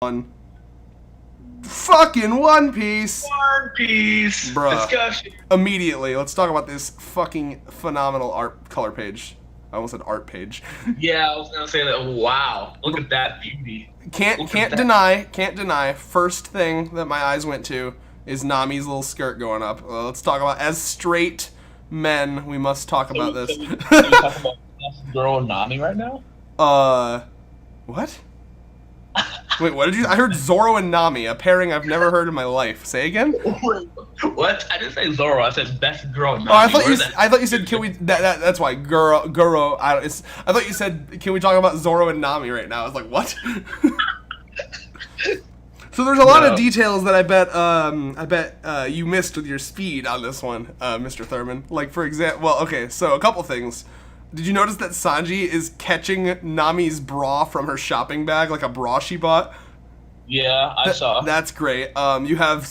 One. Fucking One Piece! One Piece Bruh. discussion. Immediately, let's talk about this fucking phenomenal art color page. I almost said art page. Yeah, I was gonna say that. Wow, look at that beauty. Can't deny. First thing that my eyes went to is Nami's little skirt going up. Let's talk about, as straight men, we must talk about this. So we talk about girl and Nami right now. What? Wait, what did you? I heard Zoro and Nami, a pairing I've never heard in my life. Say again? What? I didn't say Zoro. I said best girl. Nami. Oh, I thought you said, can we? That's why Guro. I thought you said, can we talk about Zoro and Nami right now? I was like, what? So there's a lot of details that I bet you missed with your speed on this one, Mr. Thurman. Like, for example, well, okay, so a couple things. Did you notice that Sanji is catching Nami's bra from her shopping bag, like a bra she bought? Yeah, I saw. That's great. You have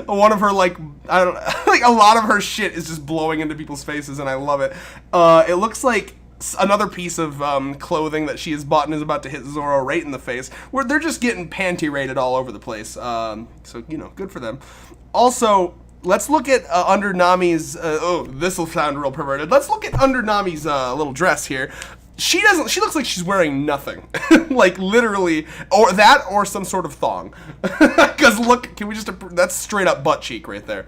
one of her, like, I don't like a lot of her shit is just blowing into people's faces, and I love it. It looks like another piece of clothing that she has bought and is about to hit Zoro right in the face, where they're just getting panty rated all over the place. So, you know, good for them. Also, let's look at under Nami's, oh, this will sound real perverted. Let's look at under Nami's little dress here. She looks like she's wearing nothing. Like, literally, or that or some sort of thong. Because look, can we just, that's straight up butt cheek right there.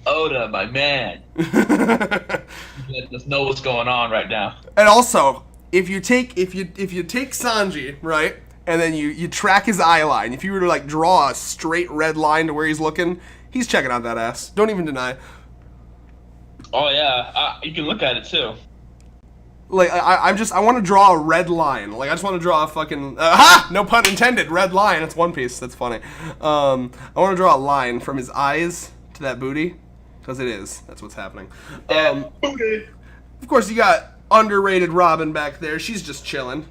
Oda, my man. You just know what's going on right now. And also, if you take Sanji, right, and then you track his eye line, if you were to like draw a straight red line to where he's looking, he's checking out that ass. Don't even deny. Oh yeah, you can look at it too. Like I want to draw a red line. Like I just want to draw a fucking no pun intended, red line. It's One Piece. That's funny. I want to draw a line from his eyes to that booty. Because it is. That's what's happening. Of course, you got underrated Robin back there. She's just chilling.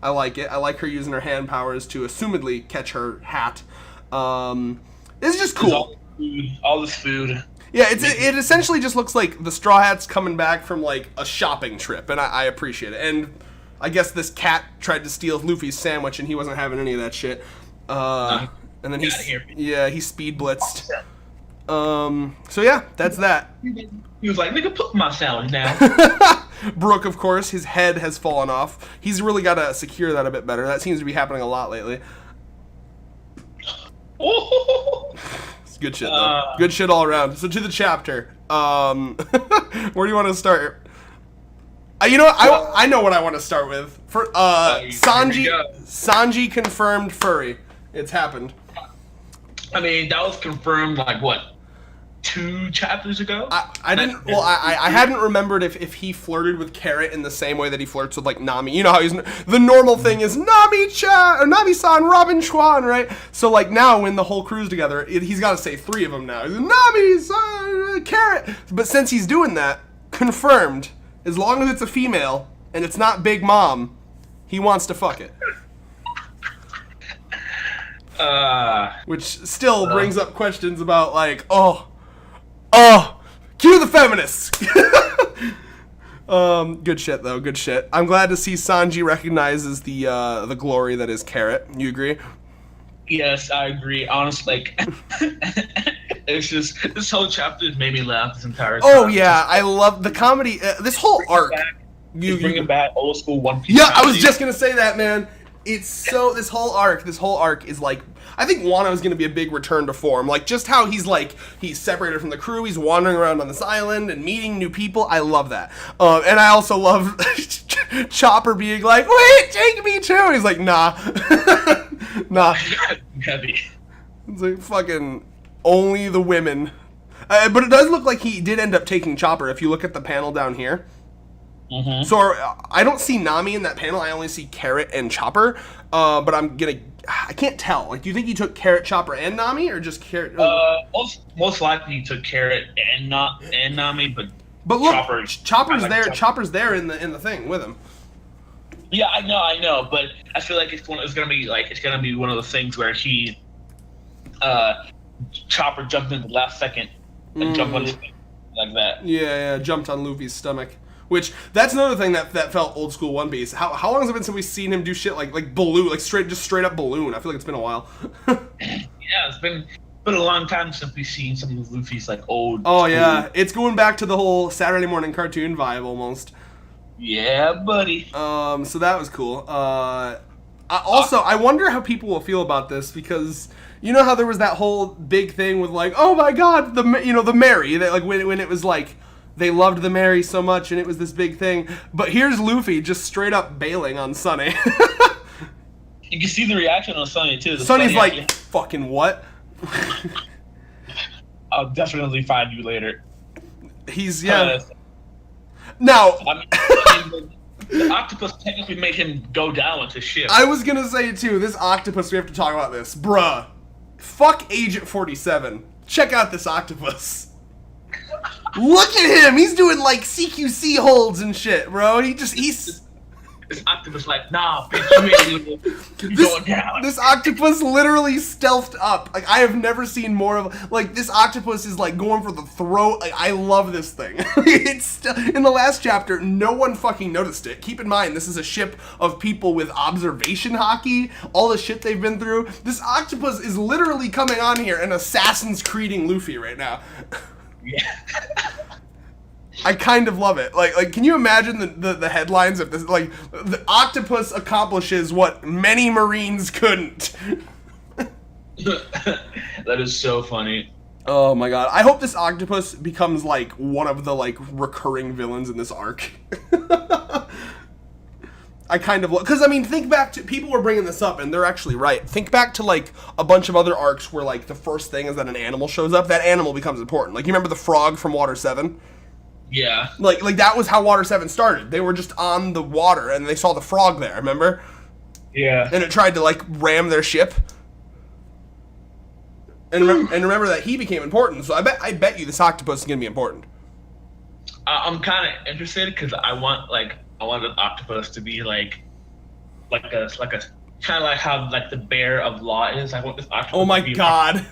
I like it. I like her using her hand powers to assumedly catch her hat. It's just cool. All this food. Yeah, it essentially just looks like the Straw Hat's coming back from, like, a shopping trip, and I appreciate it. And I guess this cat tried to steal Luffy's sandwich, and he wasn't having any of that shit. And then he speed blitzed. So yeah, that's that. He was like, nigga, put my sandwich down. Brook, of course, his head has fallen off. He's really got to secure that a bit better. That seems to be happening a lot lately. It's good shit, though. Good shit all around. So to the chapter. Where do you want to start? You know what? I know what I want to start with. For Sanji confirmed furry. It's happened. I mean, that was confirmed, like, what, 2 chapters ago? I hadn't remembered if he flirted with Carrot in the same way that he flirts with, like, Nami. You know how the normal thing is Nami-chan, or Nami-san, Robin-chuan, right? So, like, now when the whole crew's together, he's got to say 3 of them now. He's like, Nami-san, Carrot. But since he's doing that, confirmed, as long as it's a female and it's not Big Mom, he wants to fuck it. Which still brings up questions about, like, cue the feminists. Good shit though, good shit. I'm glad to see Sanji recognizes the glory that is Carrot. You agree? Yes, I agree. Honestly, like, it's just, this whole chapter has made me laugh this entire time. Oh yeah, I love the comedy. This whole arc. You bringing back old school One Piece. Yeah, I was just gonna say that, man. It's so, this whole arc is like, I think Wano's gonna be a big return to form. Like, just how he's separated from the crew, he's wandering around on this island and meeting new people. I love that. And I also love Chopper being like, wait, take me too. And he's like, nah. Nah. Heavy. It's like, fucking, only the women. But it does look like he did end up taking Chopper if you look at the panel down here. Mm-hmm. So I don't see Nami in that panel. I only see Carrot and Chopper. But I can't tell. Like, do you think he took Carrot, Chopper, and Nami, or just Carrot? Most likely he took Carrot and Nami, but look, Chopper's there. Chopper's there in the thing with him. Yeah, I know, but I feel like it's gonna be one of those things where Chopper jumped in the last second and jumped on his feet like that. Yeah, jumped on Luffy's stomach. Which that's another thing that felt old school One Piece. How long has it been since we've seen him do shit like balloon, like straight up balloon? I feel like it's been a while. Yeah, it's been a long time since we've seen some of Luffy's like old. Oh yeah, it's going back to the whole Saturday morning cartoon vibe almost. Yeah, buddy. So that was cool. I wonder how people will feel about this because you know how there was that whole big thing with like, oh my god, the Mary, that like when it was like they loved the Mary so much and it was this big thing, but here's Luffy just straight up bailing on Sunny. You can see the reaction on Sunny too. Sunny's like, fucking what? I'll definitely find you later. He's now. I mean, the octopus technically made him go down with his ship. I was gonna say too, this octopus. We have to talk about this, bruh. Fuck Agent 47. Check out this octopus. Look at him. He's doing like CQC holds and shit, bro. He's. This octopus like, nah, bitch, you going down. This octopus literally stealthed up. Like, I have never seen more of, like, this octopus is, like, going for the throat. Like, I love this thing. It's in the last chapter, no one fucking noticed it. Keep in mind, this is a ship of people with observation hockey, all the shit they've been through. This octopus is literally coming on here and Assassin's Creeding Luffy right now. Yeah. I kind of love it. Like, can you imagine the headlines of this? Like, the octopus accomplishes what many Marines couldn't. That is so funny. Oh my god. I hope this octopus becomes, like, one of the, like, recurring villains in this arc. I kind of love... Because, I mean, think back to... People were bringing this up, and they're actually right. Think back to, like, a bunch of other arcs where, like, the first thing is that an animal shows up. That animal becomes important. Like, you remember the frog from Water 7? Yeah. Like that was how Water 7 started. They were just on the water and they saw the frog there, remember? Yeah. And it tried to like ram their ship. And remember that he became important. So I bet you this octopus is gonna be important. I'm kind of interested because I want an octopus to be like a kind of like how like the bear of law is. I want this octopus. Oh my to be god.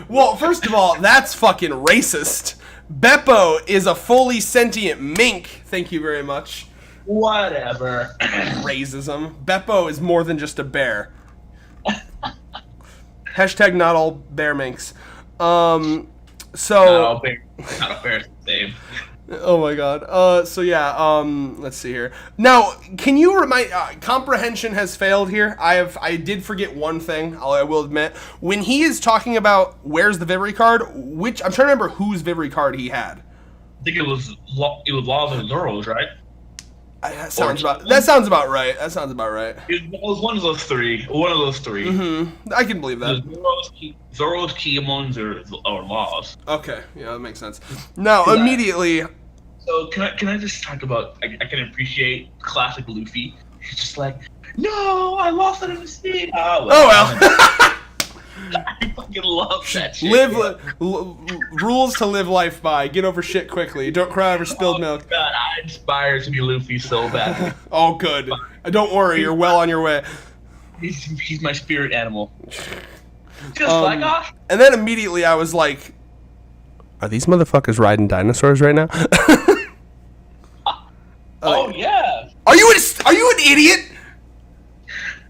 Well, first of all, that's fucking racist. Beppo is a fully sentient mink. Thank you very much. Whatever. Racism. Beppo is more than just a bear. Hashtag not all bear minks. So. Not a bear's the same. Oh my god. So yeah, let's see here. Now, can you remind comprehension has failed here. I did forget one thing, I will admit. When he is talking about where's the Vivre card, which I'm trying to remember whose Vivre card he had. I think it was Laws and Zeros, right? That sounds about right. It was one of those three. Mm-hmm. I can believe that. Zoro's Keyamons or Laws. Okay, yeah, that makes sense. Now, immediately... So, can I just talk about... I can appreciate classic Luffy. He's just like, no, I lost it in the sea. Oh, well. I fucking love that shit. Rules to live life by. Get over shit quickly. Don't cry over spilled milk. God, I aspire to be Luffy so bad. Oh, good. Don't worry, you're well on your way. He's my spirit animal. Just like off. And then immediately I was like, are these motherfuckers riding dinosaurs right now? Oh, yeah. Are you an idiot?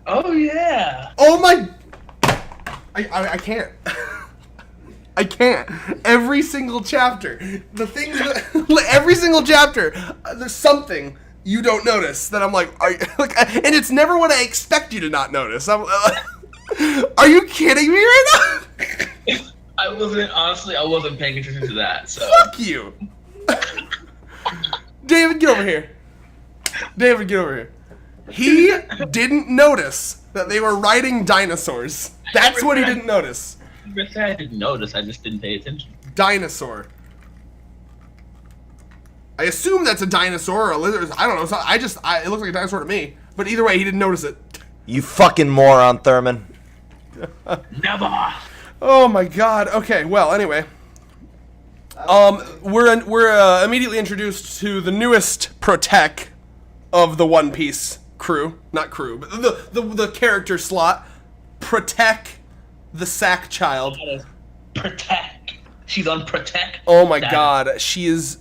Oh, yeah. Oh, my... I can't. I can't. Every single chapter. The thing that... Every single chapter, there's something you don't notice that I'm like... and it's never what I expect you to not notice. Are you kidding me right now? I wasn't paying attention to that, so... Fuck you. David, get over here. He didn't notice that they were riding dinosaurs. That's what he didn't notice. I didn't notice, I just didn't pay attention. Dinosaur. I assume that's a dinosaur or a lizard. I don't know. It looks like a dinosaur to me. But either way, he didn't notice it. You fucking moron, Thurman. Never. Oh my god. Okay, well, anyway. We're immediately introduced to the newest Protec of the One Piece crew. Not crew, but the character slot. Protec, the sack child. Protec. She's on Protec. Oh my god. She is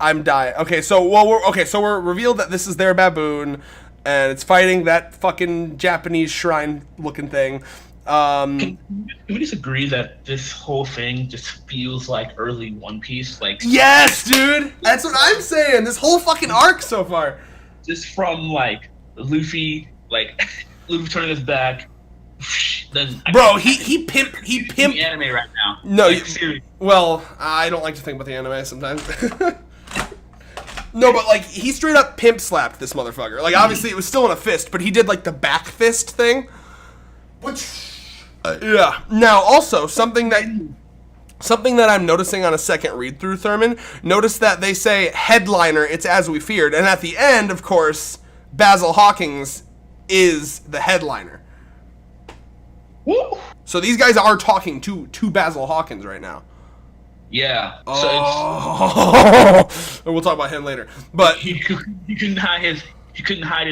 I'm dying. Okay, so we're revealed that this is their baboon, and it's fighting that fucking Japanese shrine looking thing. Can we just agree that this whole thing just feels like early One Piece? Like, Yes, dude. That's what I'm saying. This whole fucking arc so far. just from like Luffy turning his back. Then Bro, he pimped. the anime right now. No, like, seriously. Well, I don't like to think about the anime sometimes. No, but like he straight up pimp slapped this motherfucker. Like obviously it was still in a fist, but he did like the back fist thing. Yeah. Now also something that I'm noticing on a second read through, Thurman, notice that they say headliner, it's as we feared, and at the end, of course, Basil Hawkins is the headliner. Woo! So these guys are talking to Basil Hawkins right now. Yeah. So Oh, we'll talk about him later. But he couldn't hide his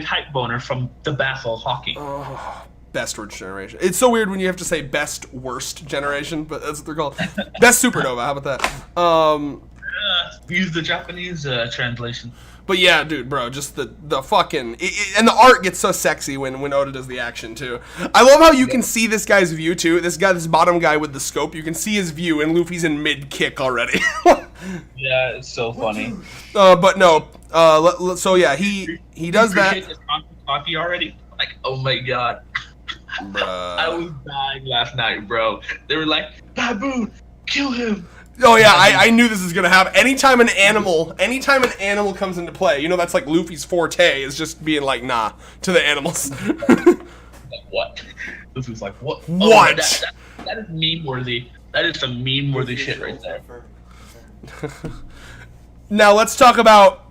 hype boner from the Basil Hawking. best worst generation. It's so weird when you have to say best worst generation, but that's what they're called. Best supernova. How about that? Use the Japanese translation. But yeah, dude, bro, just the fucking and the art gets so sexy when Oda does the action too. I love how you can see this guy's view too. This bottom guy with the scope, you can see his view, and Luffy's in mid kick already. Yeah, it's so funny. But no, so yeah, he does that. This coffee already? Like, oh my god. Bruh. I was dying last night, bro. They were like, baboon, kill him. Oh yeah, I knew this was gonna happen. Anytime an animal comes into play, you know that's like Luffy's forte is just being like nah to the animals. Like, what? This was like, what? Oh, What? That is meme worthy. That is some meme worthy shit right there. Now let's talk about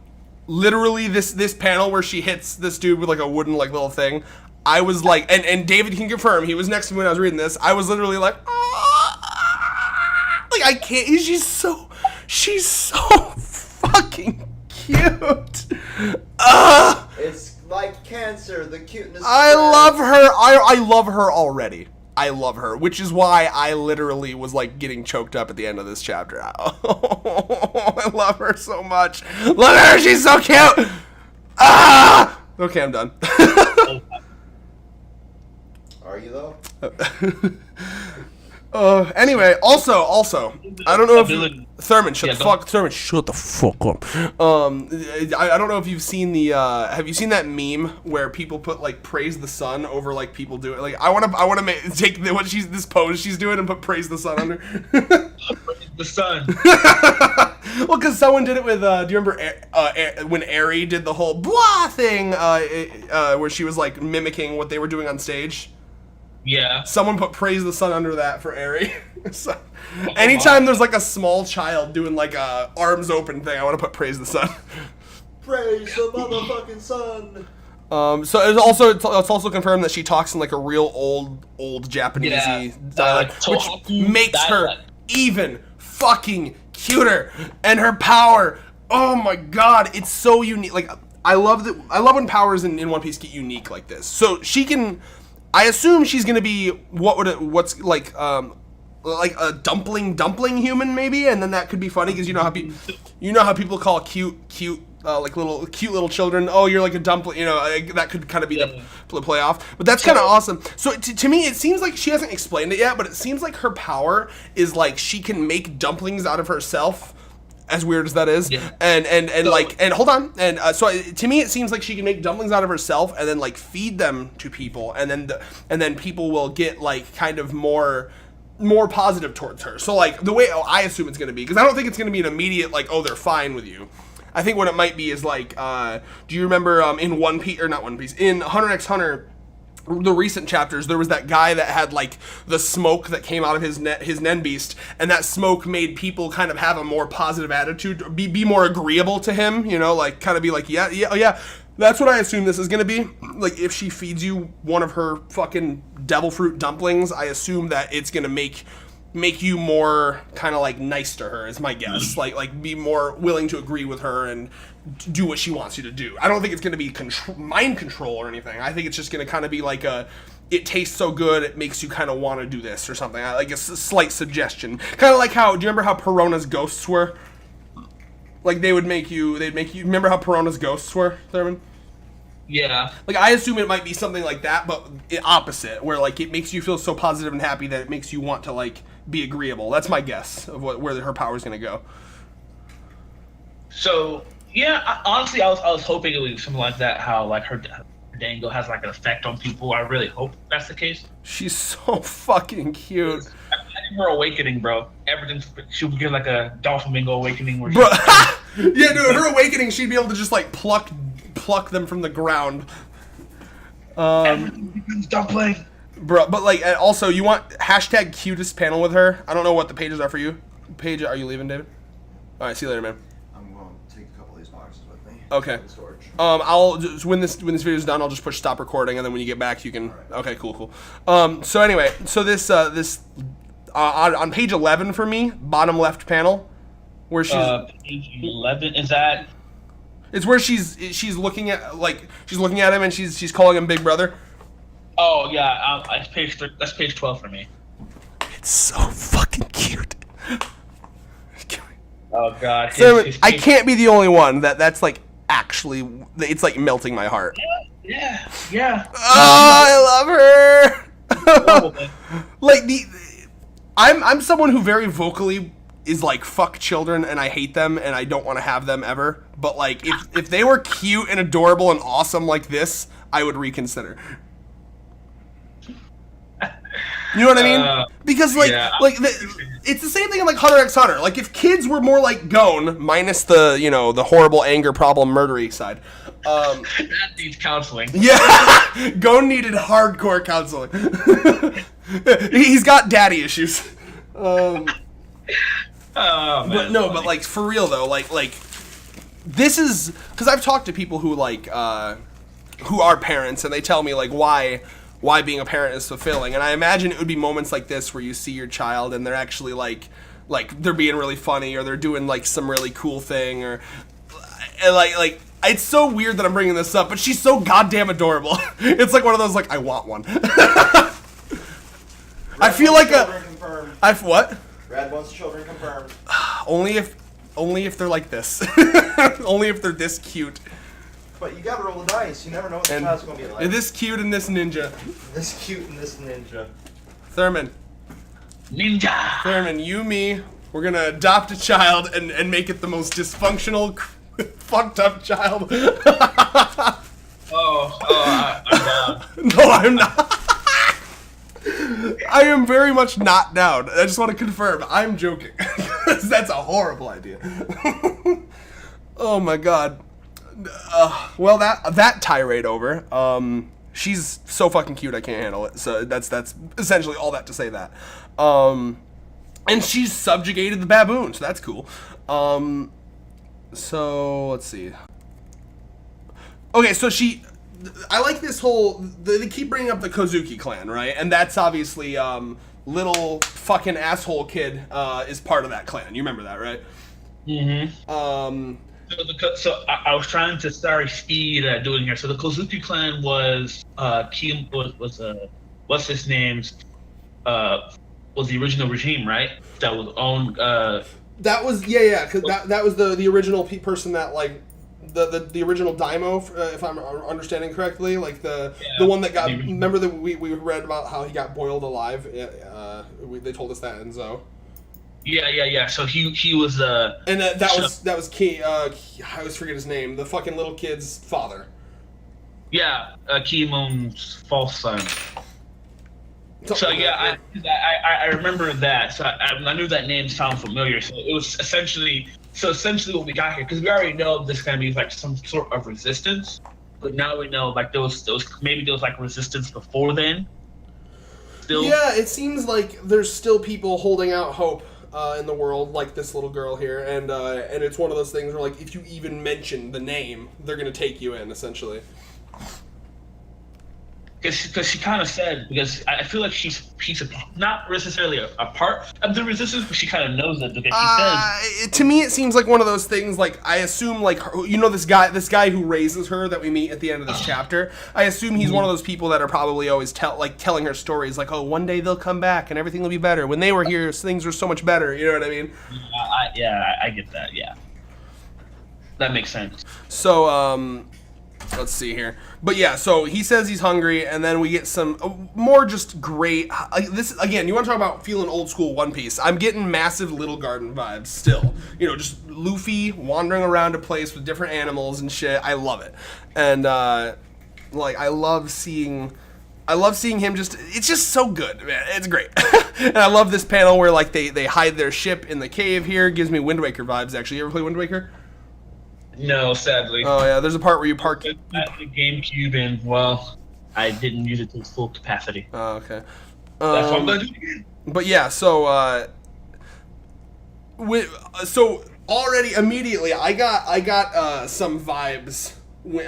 literally this panel where she hits this dude with like a wooden like little thing. I was like, and David can confirm, he was next to me when I was reading this. I was literally like, like I can't. She's so fucking cute. It's like cancer, the cuteness. I love her. I love her already. I love her, which is why I literally was like getting choked up at the end of this chapter. I love her so much. Look at her, she's so cute. Ah! Okay, I'm done. Are you though? Anyway, also, I don't know if Thurman, shut the fuck up. I don't know if you've seen the, have you seen that meme where people put like praise the sun over like people do it? Like I want to take this pose she's doing and put praise the sun under. The sun. Well, because someone did it with, do you remember when Aerie did the whole blah thing, where she was like mimicking what they were doing on stage? Yeah. Someone put praise the sun under that for Aerie. So, anytime there's like a small child doing like a arms open thing, I want to put praise the sun. Praise the motherfucking sun. So it's also confirmed that she talks in like a real old Japanesey dialect, which makes her even fucking cuter. And her power, oh my god, it's so unique. Like I love when powers in One Piece get unique like this. So she can. I assume she's gonna be what's like a dumpling human maybe, and then that could be funny because you know how people call cute like cute little children. Oh, you're like a dumpling. You know that could kind of be the play off. But that's kind of awesome. So to me, it seems like she hasn't explained it yet, but it seems like her power is like she can make dumplings out of herself. As weird as that is, and hold on, and so to me it seems like she can make dumplings out of herself and then like feed them to people, and then people will get like kind of more positive towards her. So like the way I assume it's gonna be, because I don't think it's gonna be an immediate like, oh, they're fine with you. I think what it might be is like, do you remember in One Piece, or not One Piece, in Hunter x Hunter? The recent chapters, there was that guy that had like the smoke that came out of his Nen Beast, and that smoke made people kind of have a more positive attitude, be more agreeable to him, you know, like kind of be like, yeah. That's what I assume this is gonna be. Like if she feeds you one of her fucking devil fruit dumplings, I assume that it's gonna make you more kind of like nice to her, is my guess. Like be more willing to agree with her and do what she wants you to do. I don't think it's going to be mind control or anything. I think it's just going to kind of be like it tastes so good, it makes you kind of want to do this or something. Like a slight suggestion. Kind of like do you remember how Perona's ghosts were? Like they'd make you. Remember how Perona's ghosts were, Thurman? Yeah. Like I assume it might be something like that, but opposite, where like it makes you feel so positive and happy that it makes you want to like be agreeable. That's my guess of where her power is gonna go. So yeah, honestly, I was hoping it would be something like that. How like her dango has like an effect on people. I really hope that's the case. She's so fucking cute. Her awakening, bro. Everything. She would get like a Dolphin awakening where. Bro, yeah, dude. Her awakening, she'd be able to just like pluck them from the ground. Everything becomes Dumpling. Bro, but like also you want hashtag cutest panel with her. I don't know what the pages are for you. Paige, are you leaving, David? All right, see you later, man. I'm going to take a couple of these boxes with me. Okay. In storage. I'll just when this video's done, I'll just push stop recording, and then when you get back, you can. Okay, cool. So anyway, so this on page 11 for me, bottom left panel, where she's page 11 is that? It's where she's looking at him and she's calling him Big Brother. Oh yeah, that's page 12 for me. It's so fucking cute. Oh god, I can't be the only one that's like actually it's like melting my heart. Yeah. Oh, I love her. Like I'm someone who very vocally is like fuck children and I hate them and I don't want to have them ever. But like if they were cute and adorable and awesome like this, I would reconsider. You know what I mean? Because it's the same thing in like Hunter x Hunter. Like if kids were more like Gon, minus the the horrible anger problem murdery side. That needs counseling. Yeah, Gon needed hardcore counseling. He's got daddy issues. Man, but like for real though, like this is because I've talked to people who like who are parents and they tell me like why being a parent is fulfilling, and I imagine it would be moments like this where you see your child and they're actually like they're being really funny or they're doing like some really cool thing or like it's so weird that I'm bringing this up, but she's so goddamn adorable. It's like one of those like I want one. I feel like I've what? Red wants children confirmed. Only if they're like this. Only if they're this cute. But you gotta roll the dice. You never know what the child's gonna be like. This cute and this ninja. This cute and this ninja. Thurman, you, me, we're gonna adopt a child and make it the most dysfunctional, fucked up child. I'm down. No, I'm not. I am very much not down. I just want to confirm. I'm joking. That's a horrible idea. Oh my god. Well, that tirade over. She's so fucking cute. I can't handle it. So that's essentially all that to say that. And she's subjugated the baboon. So that's cool. So let's see. Okay, so I like this whole. They keep bringing up the Kozuki clan, right? And that's obviously little fucking asshole kid is part of that clan. You remember that, right? Mm-hmm. So I was trying to speed doing here. So the Kozuki clan was what's his name's was the original regime, right? That was owned. That was because that was the original person that like. The original Daimo, if I'm understanding correctly, like the one that got. Remember that we read about how he got boiled alive. They told us that in Zoe. Yeah. So he was. And that was key. I always forget his name. The fucking little kid's father. Yeah, Kimon's false son. So yeah, I remember that. So I knew that name sounded familiar. So it was essentially what we got here, because we already know this is gonna be like some sort of resistance, but now we know like there was like resistance before then. Still. Yeah, it seems like there's still people holding out hope in the world, like this little girl here, and it's one of those things where like if you even mention the name, they're gonna take you in essentially. Because she kind of said, because I feel like she's not necessarily a part of the resistance, but she kind of knows it because she says. To me, it seems like one of those things. Like I assume, like this guy who raises her that we meet at the end of this chapter. I assume he's one of those people that are probably always telling her stories, like, oh, one day they'll come back and everything will be better. When they were here, things were so much better. You know what I mean? I get that. Yeah. That makes sense. So, let's see here. But yeah, so he says he's hungry, and then we get some more just great. This again, you want to talk about feeling old school One Piece? I'm getting massive Little Garden vibes still. You know, just Luffy wandering around a place with different animals and shit. I love it, and like I love seeing him just. It's just so good, man. It's great, and I love this panel where like they hide their ship in the cave. Here gives me Wind Waker vibes. Actually, you ever play Wind Waker? No, sadly. Oh yeah, there's a part where you park At the GameCube, and well, I didn't use it to its full capacity. Oh, okay. That's what I'm gonna do again. But yeah, so so already immediately I got some vibes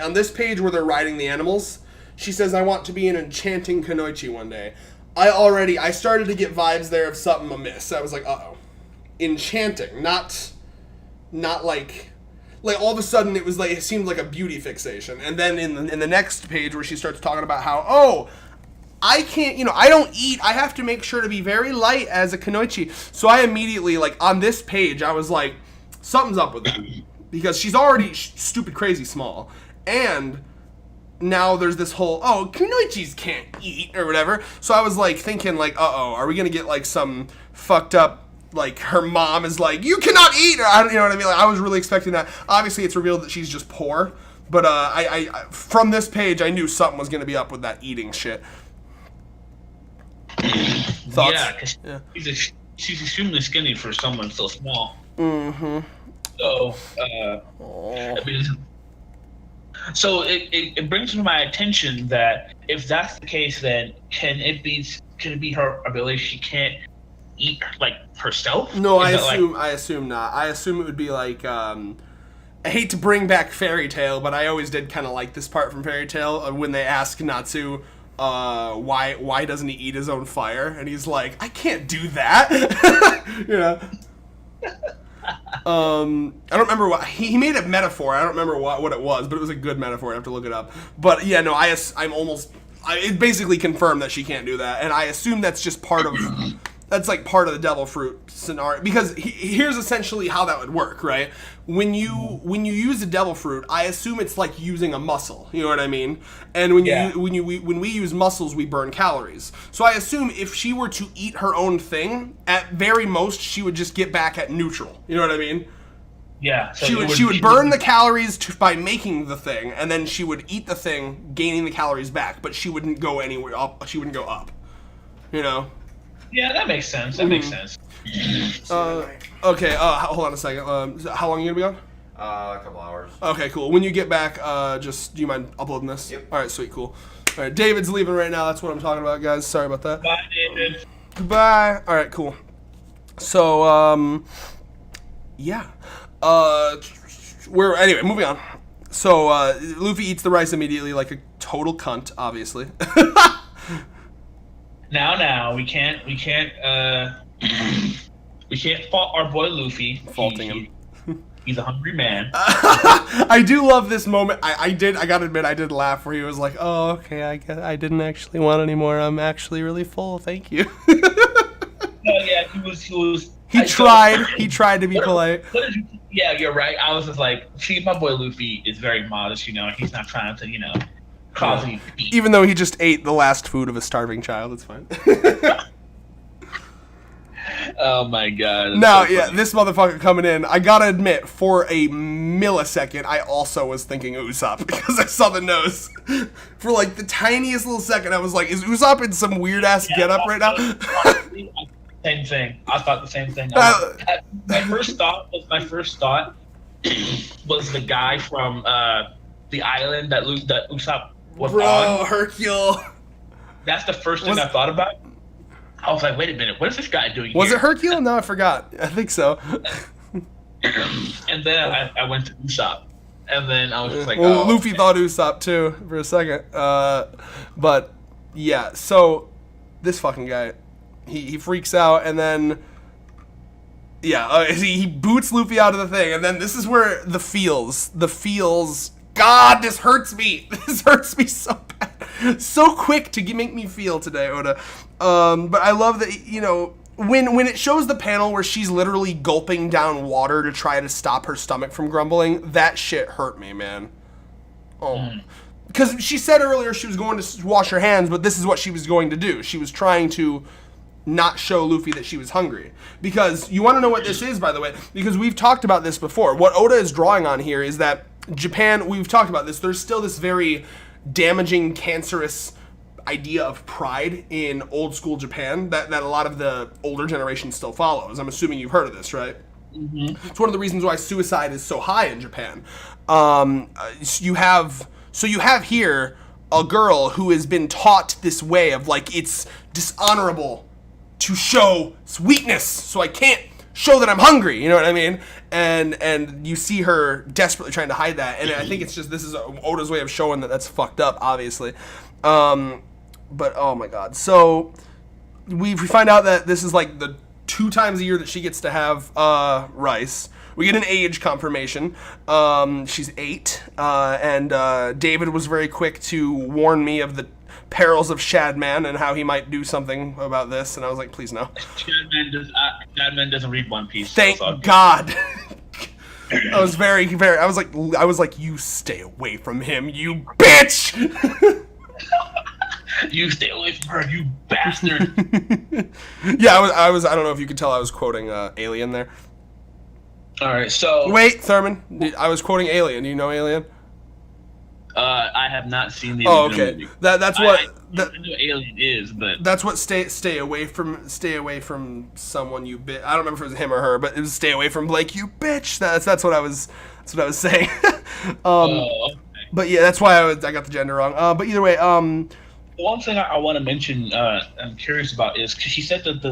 on this page where they're riding the animals. She says, "I want to be an enchanting Kunoichi one day." I started to get vibes there of something amiss. I was like, uh-oh, enchanting, not like all of a sudden it seemed like a beauty fixation. And then in the next page where she starts talking about how, I can't, I don't eat. I have to make sure to be very light as a Kunoichi. So I immediately, like, on this page, I was like, something's up with that. Because she's already stupid crazy small. And now there's this whole, Kunoichis can't eat or whatever. So I was like thinking like, are we going to get like some fucked up, like her mom is like, you cannot eat, or I don't, you know what I mean? Like I was really expecting that. Obviously it's revealed that she's just poor, but I from this page I knew something was gonna be up with that eating shit. Thoughts? Yeah, because she's extremely skinny for someone so small. Mm-hmm. So, I mean, so it brings to my attention that if that's the case, then can it be her ability she can't eat like herself? No, I assume not. I assume it would be like I hate to bring back Fairy Tail, but I always did kind of like this part from Fairy Tail when they ask Natsu why doesn't he eat his own fire, and he's like, I can't do that. You know. I don't remember what he made a metaphor. I don't remember what it was, but it was a good metaphor. I have to look it up. But yeah, no, it basically confirmed that she can't do that, and I assume that's just part of. That's like part of the devil fruit scenario, because here's essentially how that would work, right? When you use a devil fruit, I assume it's like using a muscle. You know what I mean? And when we use muscles, we burn calories. So I assume if she were to eat her own thing, at very most, she would just get back at neutral. You know what I mean? Yeah. So she would burn the calories by making the thing, and then she would eat the thing, gaining the calories back. But she wouldn't go anywhere up. She wouldn't go up. You know? Yeah, that makes sense. That makes sense. Okay, hold on a second. How long are you gonna be A couple hours. on? Okay, cool. When you get back, do you mind uploading this? Yep. Alright, sweet, cool. Alright, David's leaving right now. That's what I'm talking about, guys. Sorry about that. Bye, David. Goodbye. Alright, cool. So, yeah. Anyway, moving on. So, Luffy eats the rice immediately like a total cunt, obviously. Now we can't fault our boy Luffy. Faulting him. He's a hungry man. I do love this moment. I gotta admit, I did laugh where he was like, "Oh, okay, I didn't actually want any more. I'm actually really full. Thank you." No, yeah, he was. He tried to be polite. Yeah, you're right. I was just like, see, my boy Luffy is very modest. He's not trying to, cause any beef. Even though he just ate the last food of a starving child, it's fine. Oh my god. Now, so yeah, this motherfucker coming in, I gotta admit, for a millisecond, I also was thinking Usopp, because I saw the nose. For like the tiniest little second, I was like, is Usopp in some weird ass getup right now? Same thing. I thought the same thing. My first thought was the guy from the island that Usopp was on. Hercule. That's the first thing I thought about. I was like, wait a minute, what is this guy doing Was here? it Hercule? No, I forgot. I think so. And then I went to Usopp. And then I was just like, Luffy thought Usopp too for a second. But yeah, so this fucking guy, he freaks out, and then he boots Luffy out of the thing, and then this is where the feels. God, this hurts me. This hurts me so bad. So quick to make me feel today, Oda. But I love that, when it shows the panel where she's literally gulping down water to try to stop her stomach from grumbling, that shit hurt me, man. Oh. Because she said earlier she was going to wash her hands, but this is what she was going to do. She was trying to not show Luffy that she was hungry. Because you want to know what this is, by the way, because we've talked about this before. What Oda is drawing on here is that Japan, we've talked about this, there's still this very damaging, cancerous idea of pride in old school Japan that a lot of the older generation still follows. I'm assuming you've heard of this, right? Mm-hmm. It's one of the reasons why suicide is so high in Japan. You have here a girl who has been taught this way of like, it's dishonorable to show weakness, so I can't show that I'm hungry, you know what I mean? And you see her desperately trying to hide that, and I think it's just, this is Oda's way of showing that that's fucked up, obviously. But oh my god. So we find out that this is like the 2 times a year that she gets to have rice. We get an age confirmation. She's 8, and David was very quick to warn me of the perils of Shadman and how he might do something about this, and I was like, please no. Shadman doesn't read One Piece. Thank God. I was I was like, you stay away from him, you bitch. You stay away from her, you bastard. Yeah, I was. I don't know if you could tell I was quoting Alien there. All right, so wait, Thurman, I was quoting Alien. Do you know Alien? I have not seen the original okay. movie. That's what I know Alien is, but that's what stay away from someone you bit. I don't remember if it was him or her, but it was stay away from Blake, you bitch. That's what I was saying. Okay. But yeah, that's why I got the gender wrong. But either way, one thing I want to mention, I'm curious about is because she said that the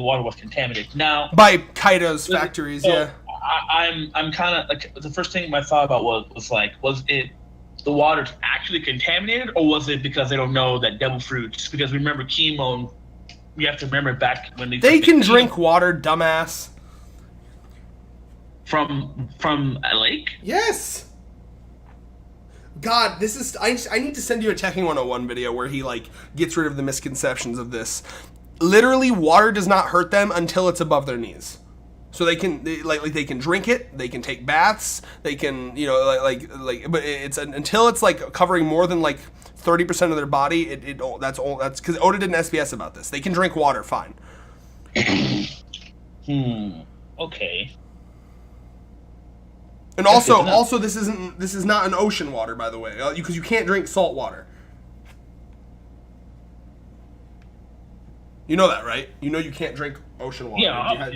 water was contaminated. Now by Kaido's factories, yeah. I'm kind of like, the first thing my thought about was it the water's actually contaminated, or was it because they don't know that devil fruits? Because remember Chemo, you have to remember back when they can drink water, dumbass. From a lake? Yes. God, this is... I need to send you a Teching 101 video where he, like, gets rid of the misconceptions of this. Literally, water does not hurt them until it's above their knees. So they can drink it, they can take baths, they can, you know, but it's until it's, like, covering more than, like, 30% of their body, that's because Oda did an SBS about this. They can drink water, fine. Okay. And also, this is not an ocean water, by the way, because you can't drink salt water. You know that, right? You know you can't drink ocean water. Yeah,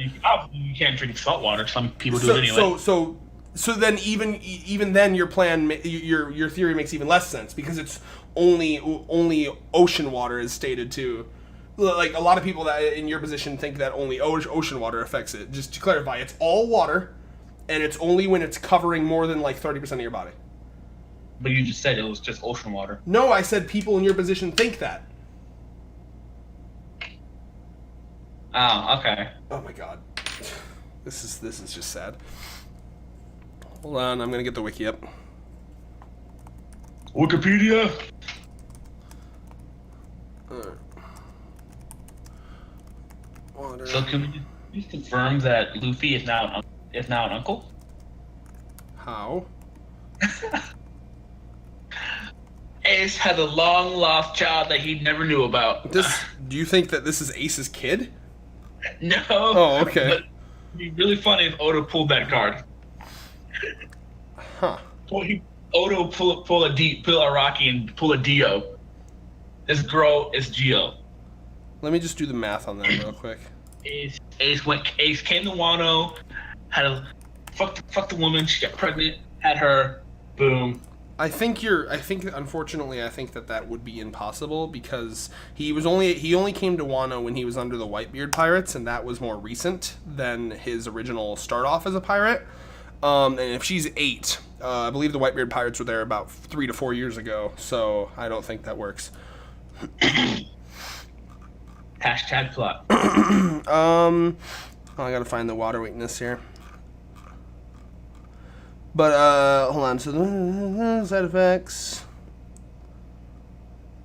you can't drink salt water. Some people do it anyway. So then even then your plan, your theory makes even less sense, because it's only ocean water is stated to. Like, a lot of people that in your position think that only ocean water affects it. Just to clarify, it's all water. And it's only when it's covering more than, like, 30% of your body. But you just said it was just ocean water. No, I said people in your position think that. Oh, okay. Oh my god. This is just sad. Hold on, I'm gonna get the wiki up. Wikipedia? Water. So can we please confirm that Luffy is now an uncle? How? Ace had a long lost child that he never knew about. Do you think that this is Ace's kid? No. Oh, okay. But it'd be really funny if Oda pulled that card. Huh. Oda pull a Rocky and pull a Dio. This girl is Gio. Let me just do the math on that real quick. Ace came to Wano, fucked the woman, she got pregnant, had her, boom. Unfortunately, I think that would be impossible, because he only came to Wano when he was under the Whitebeard pirates, and that was more recent than his original start off as a pirate. And if she's 8, I believe the Whitebeard pirates were there about 3 to 4 years ago, so I don't think that works. Hashtag plot. I gotta find the water weakness here. But, hold on. So, side effects.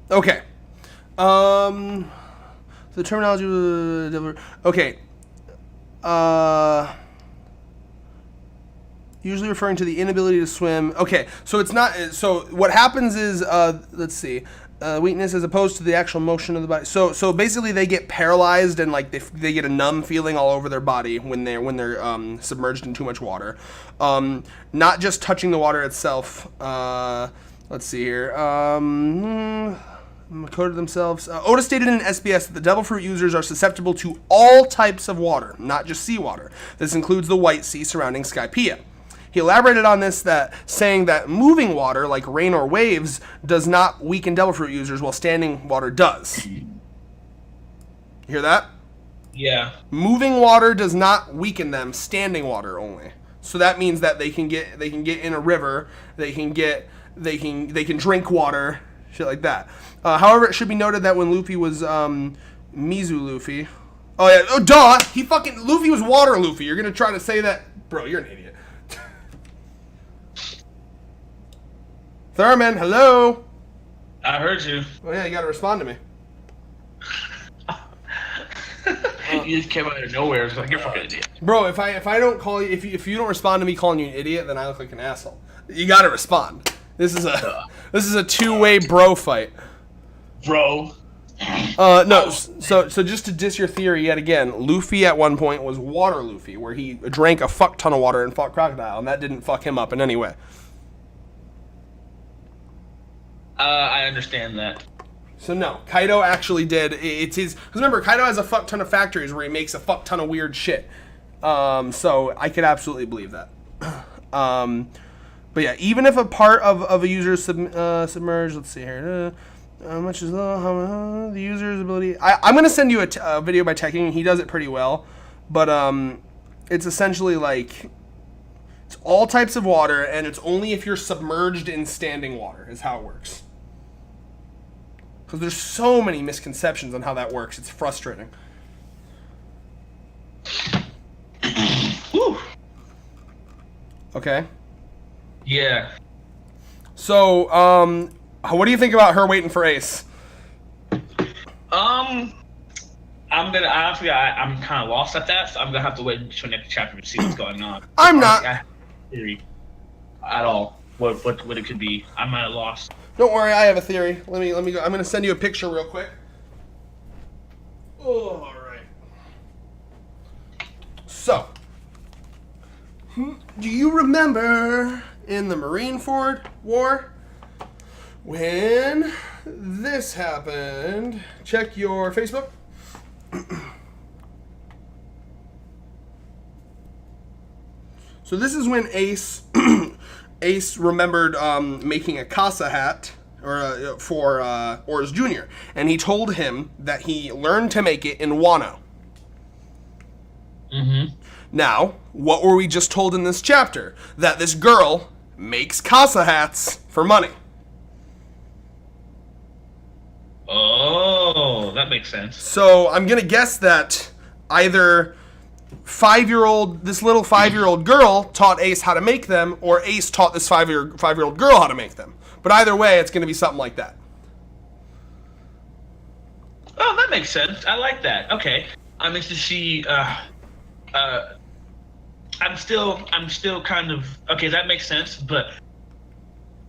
Okay. The terminology. Okay. Usually referring to the inability to swim. Okay, so it's not. So what happens is, let's see, weakness as opposed to the actual motion of the body. So basically, they get paralyzed and like they get a numb feeling all over their body when they're submerged in too much water. Not just touching the water itself. Let's see here. Coded themselves. Oda stated in SBS that the Devil Fruit users are susceptible to all types of water, not just seawater. This includes the White Sea surrounding Skypiea. He elaborated on this, saying that moving water, like rain or waves, does not weaken Devil Fruit users, while standing water does. You hear that? Yeah. Moving water does not weaken them, standing water only. So that means that they can get in a river, they can drink water, shit like that. However, it should be noted that when Luffy was Mizu Luffy. Oh yeah, oh duh! Luffy was Water Luffy. You're gonna try to say that, bro? You're an idiot. Thurman, hello. I heard you. Oh yeah, you gotta respond to me. You just came out of nowhere. It's like you're fucking idiot. Bro, if I don't call you, if you don't respond to me calling you an idiot, then I look like an asshole. You gotta respond. This is a two-way bro fight. Bro. No. So just to diss your theory yet again, Luffy at one point was Water Luffy, where he drank a fuck ton of water and fought Crocodile, and that didn't fuck him up in any way. I understand that. So no, Kaido actually did. It's his. Because remember, Kaido has a fuck ton of factories where he makes a fuck ton of weird shit. So I could absolutely believe that. But yeah, even if a part of a user submerged, let's see here. How much is the user's ability? I'm gonna send you a video by Teching. He does it pretty well, but it's essentially like it's all types of water, and it's only if you're submerged in standing water is how it works. Because there's so many misconceptions on how that works. It's frustrating. Whew. Okay. Yeah. So, what do you think about her waiting for Ace? I'm kind of lost at that, so I'm gonna have to wait until next chapter to see what's going on. I'm not. I have no theory at all. What it could be? I'm at a loss. Don't worry, I have a theory. Let me go. I'm gonna send you a picture real quick. Oh, all right. So, do you remember in the Marineford War when this happened? Check your Facebook. So this is when Ace remembered making a Casa hat for Oris Jr. And he told him that he learned to make it in Wano. Mm-hmm. Now, what were we just told in this chapter? That this girl makes Casa hats for money. Oh, that makes sense. So I'm gonna guess that either this little 5-year-old girl taught Ace how to make them, or Ace taught this 5-year-old girl how to make them. But either way, it's gonna be something like that. Oh, that makes sense. I like that. Okay, I'm interested to see. I'm still kind of okay. That makes sense, but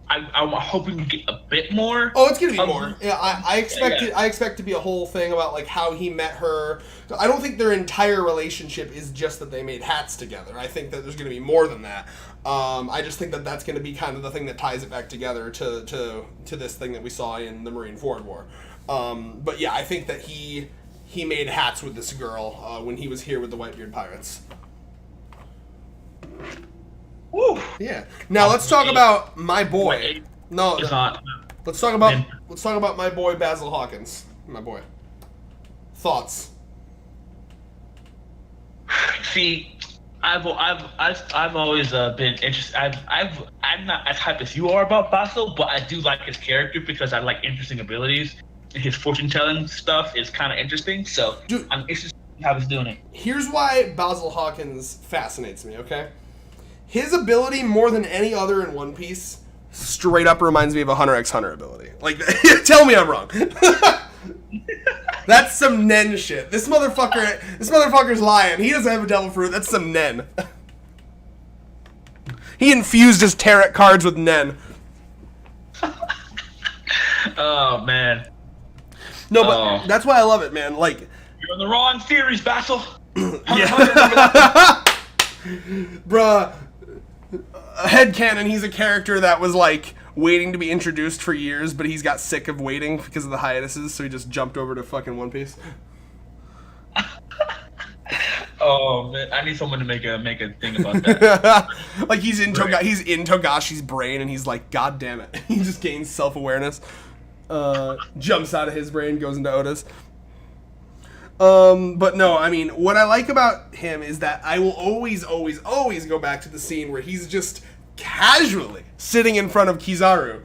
I'm hoping to get a bit more. Oh, it's gonna be more. Yeah, I expect it. I expect to be a whole thing about like how he met her. I don't think their entire relationship is just that they made hats together. I think that there's gonna be more than that. I just think that that's gonna be kind of the thing that ties it back together to this thing that we saw in the Marineford War. But yeah, I think that he made hats with this girl when he was here with the Whitebeard Pirates. Woo. Yeah. Now let's talk about my boy. Wait, No, it's not. let's talk about my boy Basil Hawkins. My boy. Thoughts? See, I've always been interested. I'm not as hyped as you are about Basil, but I do like his character because I like interesting abilities. His fortune telling stuff is kind of interesting, so Dude, I'm interested in how he's doing it. Here's why Basil Hawkins fascinates me. Okay, his ability more than any other in One Piece straight up reminds me of a Hunter x Hunter ability. Like, tell me I'm wrong. That's some Nen shit. This motherfucker's lying. He doesn't have a devil fruit. That's some Nen. He infused his tarot cards with Nen. Oh man. No, but that's why I love it, man. Like, you're in the wrong series, Basil. Yeah. Bruh. Headcanon, he's a character that was like waiting to be introduced for years, but he's got sick of waiting because of the hiatuses, so he just jumped over to fucking One Piece. Oh man, I need someone to make a thing about that. Like he's in Togashi's brain, and he's like, God damn it. He just gains self-awareness. Jumps out of his brain, goes into Oda's. But no, I mean, what I like about him is that I will always go back to the scene where he's just casually sitting in front of Kizaru,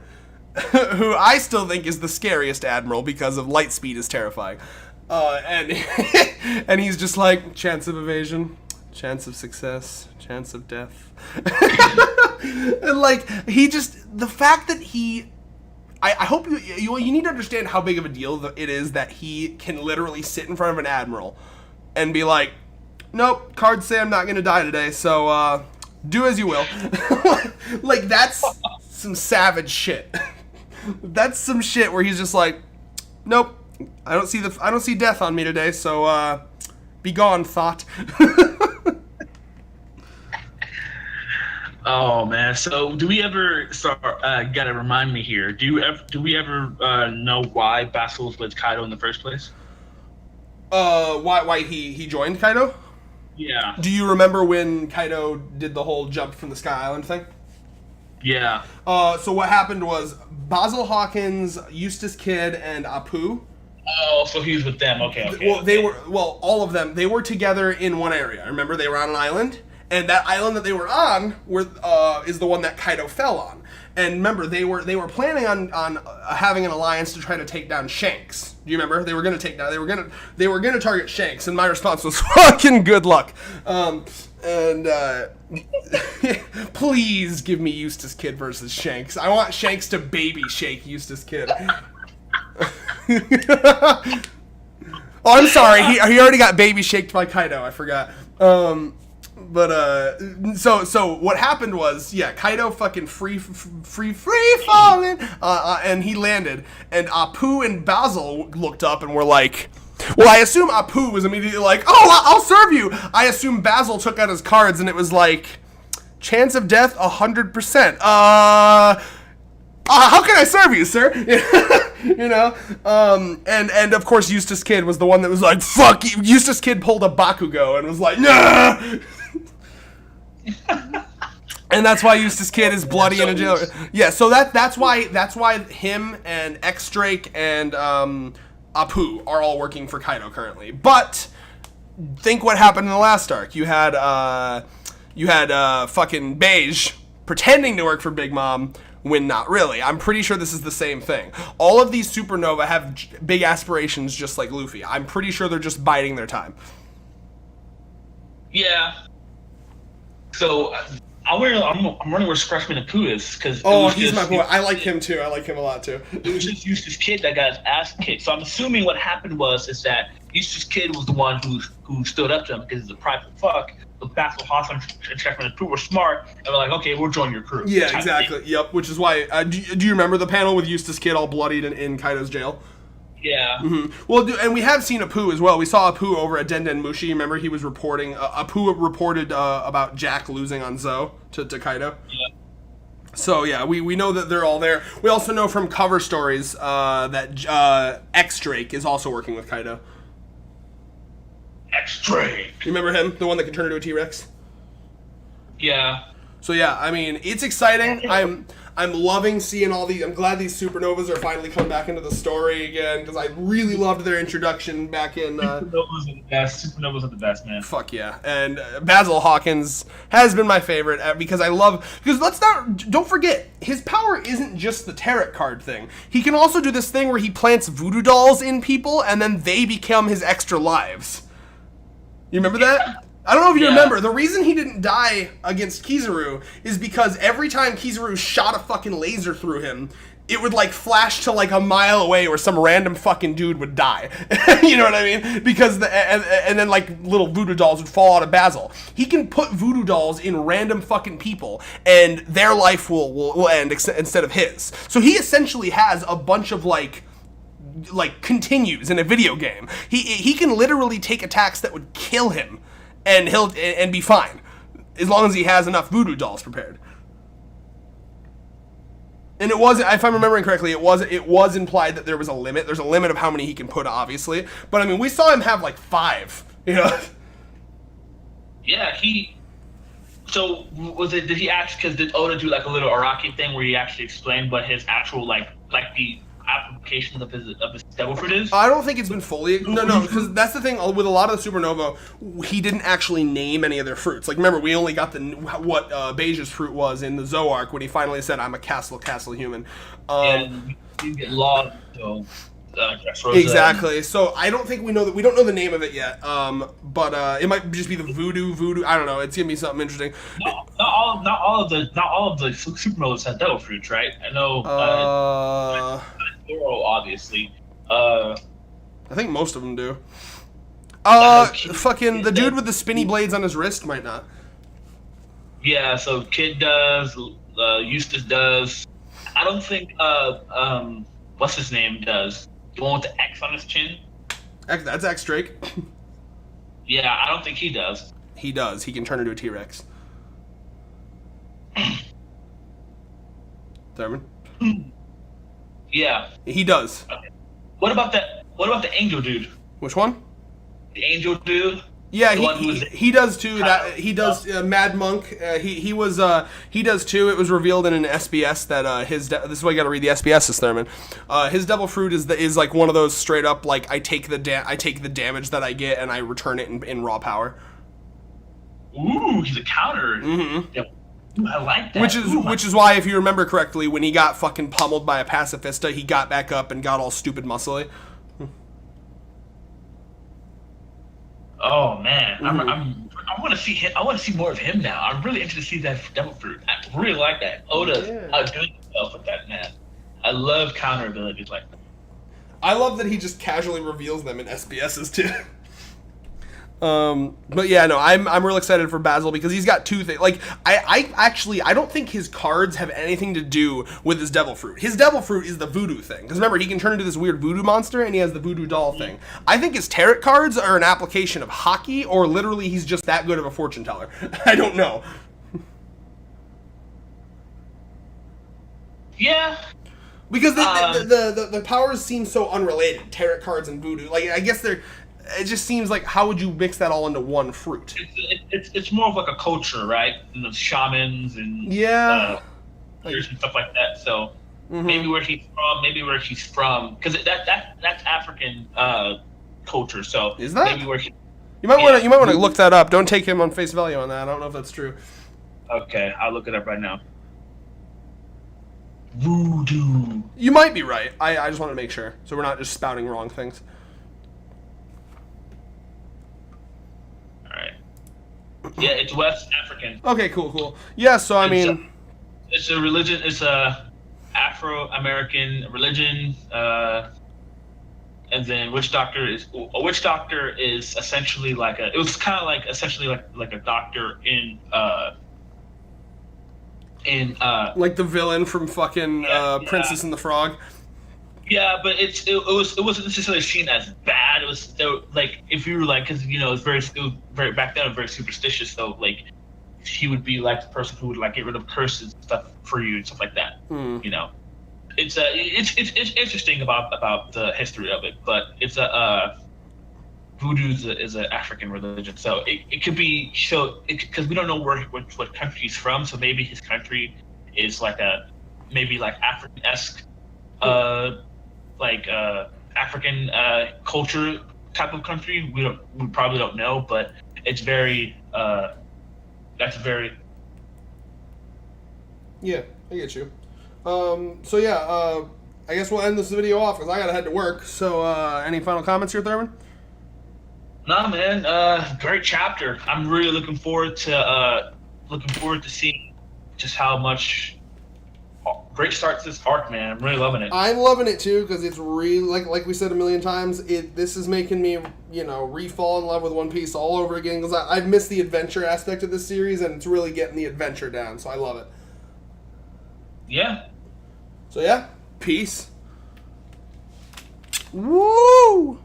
who I still think is the scariest admiral because of light speed is terrifying. And and he's just like, chance of evasion, chance of success, chance of death. And like, the fact that I hope you need to understand how big of a deal it is that he can literally sit in front of an admiral and be like, nope, cards say I'm not going to die today, so do as you will. Like, that's some savage shit. That's some shit where he's just like, nope, I don't see death on me today, so be gone, thought. Oh man, so do we ever gotta remind me here, do we ever know why Basil was with Kaido in the first place? Why he joined Kaido? Yeah. Do you remember when Kaido did the whole jump from the Sky Island thing? Yeah. So what happened was Basil Hawkins, Eustace Kid, and Apu. Oh, so he was with them. Okay. All of them. They were together in one area. Remember, they were on an island, and that island that they were on is the one that Kaido fell on. And remember, they were planning on having an alliance to try to take down Shanks. Do you remember? They were gonna target Shanks, and my response was fucking good luck. Please give me Eustace Kid versus Shanks. I want Shanks to baby shake Eustace Kid. Oh, I'm sorry. He already got baby shaked by Kaido. I forgot. So what happened was, yeah, Kaido fucking free falling, and he landed, and Apu and Basil looked up and were like, well, I assume Apu was immediately like, oh, I'll serve you. I assume Basil took out his cards, and it was like, chance of death 100%. How can I serve you, sir? You know, and of course Eustace Kid was the one that was like, fuck you. Eustace Kid pulled a Bakugo and was like, nah. And that's why Eustace Kid is bloody in a jail. Yeah, so that's why him and X-Drake and Apu are all working for Kaido currently. But think what happened in the last arc. You had fucking Beige pretending to work for Big Mom when not really. I'm pretty sure this is the same thing. All of these Supernova have big aspirations just like Luffy. I'm pretty sure they're just biding their time. Yeah. So I'm wondering where Scratchman Apu is, because he's my boy. I like him too. I like him a lot too. It was just Eustace Kid that got his ass kicked. So I'm assuming what happened is that Eustace Kid was the one who stood up to him because he's a prideful fuck. The Basil Hawthorne and Scratchman Apu were smart, and we're like, okay, we'll join your crew. Yeah, exactly. Yep. Which is why. Do you remember the panel with Eustace Kid all bloodied in Kaido's jail? Yeah. Mm-hmm. Well, and we have seen Apu as well. We saw Apu over at Denden Mushi. Remember, he was reporting. Apu reported about Jack losing on Zo to Kaido. Yeah. So yeah, we know that they're all there. We also know from cover stories that X-Drake is also working with Kaido. X-Drake. You remember him, the one that can turn into a T-Rex? Yeah. So yeah, I mean, it's exciting. I'm loving seeing all these. I'm glad these Supernovas are finally coming back into the story again, because I really loved their introduction back in. Supernovas are the best. Supernovas are the best, man. Fuck yeah! And Basil Hawkins has been my favorite because don't forget, his power isn't just the tarot card thing. He can also do this thing where he plants voodoo dolls in people, and then they become his extra lives. You remember that? I don't know if you remember. The reason he didn't die against Kizaru is because every time Kizaru shot a fucking laser through him, it would like flash to like a mile away where some random fucking dude would die. You know what I mean? Because and then like little voodoo dolls would fall out of Basil. He can put voodoo dolls in random fucking people and their life will end instead of his. So he essentially has a bunch of like continues in a video game. He can literally take attacks that would kill him and he'll be fine as long as he has enough voodoo dolls prepared. And it was, if I'm remembering correctly, it was implied that there was a limit. There's a limit of how many he can put, obviously. But I mean, we saw him have like 5. You know. Yeah, So did he ask? Because did Oda do like a little Araki thing where he actually explained what his actual like the application of his devil fruit is? I don't think it's been fully. No, because that's the thing with a lot of the Supernova, he didn't actually name any of their fruits. Like, remember, we only got what Beija's fruit was in the Zoarc when he finally said, "I'm a castle human." And you get lost, so. Exactly. So I don't think we don't know the name of it yet. But it might just be the voodoo. I don't know. It's gonna be something interesting. Not all of the supernovas have devil fruits, right? I know. Obviously. I think most of them do. Fucking the dude with the spinny blades on his wrist might not. Yeah. So Kid does. Eustace does. I don't think. What's his name does. The one with the X on his chin? That's X Drake. Yeah, I don't think he does. He does. He can turn into a T-Rex. Thurman? Yeah. He does. Okay. What about the angel dude? Which one? The angel dude? Yeah, he does too. That he does. Mad Monk. He does too. It was revealed in an SBS that this is why you got to read the SBS's, Thurman. His devil fruit is like one of those straight up like I take the damage that I get and I return it in raw power. Ooh, he's a counter. Mm-hmm. Yep. Ooh, I like that. Which is why, if you remember correctly, when he got fucking pummeled by a pacifista, he got back up and got all stupid muscly. Oh man, I want to see him. I want to see more of him now. I'm really interested to see that devil fruit. I really like that. Oda doing himself with that, man. I love counter abilities like that. I love that he just casually reveals them in SBSs too. But yeah, no, I'm real excited for Basil because he's got 2 things. Like, I don't think his cards have anything to do with his devil fruit. His devil fruit is the voodoo thing. Because remember, he can turn into this weird voodoo monster and he has the voodoo doll thing. I think his tarot cards are an application of hockey, or literally he's just that good of a fortune teller. I don't know. Yeah. Because the powers seem so unrelated. Tarot cards and voodoo. Like, I guess they're... It just seems like, how would you mix that all into one fruit? It's more of like a culture, right? And the shamans and and stuff like that. So maybe where he's from, because that's African culture. So is that? Maybe where he, you might want to look that up. Don't take him on face value on that. I don't know if that's true. Okay, I'll look it up right now. Voodoo. You might be right. I just want to make sure, so we're not just spouting wrong things. Yeah, it's West African. Okay, cool. Yeah, so I mean... It's a religion, it's a Afro-American religion, and then a witch doctor is essentially like it was kind of like essentially like a doctor in like the villain from fucking Princess and the Frog. Yeah, but it wasn't necessarily seen as bad. It was like, if you were like, because it was very back then, it was very superstitious. So like, he would be like the person who would like get rid of curses and stuff for you and stuff like that. You know, it's interesting about the history of it, but it's voodoo is an African religion, so it could be because we don't know what country he's from. So maybe his country is like maybe African-esque. African culture type of country. We probably don't know, but it's very yeah, I get you. So yeah, I guess we'll end this video off because I gotta head to work. So any final comments here, Thurman? Nah, man, great chapter. I'm really looking forward to seeing just how much great start to this arc, man. I'm really loving it. I'm loving it too because it's really like we said a million times. This is making me re-fall in love with One Piece all over again because I've missed the adventure aspect of this series and it's really getting the adventure down. So I love it. Yeah. So yeah, peace. Woo!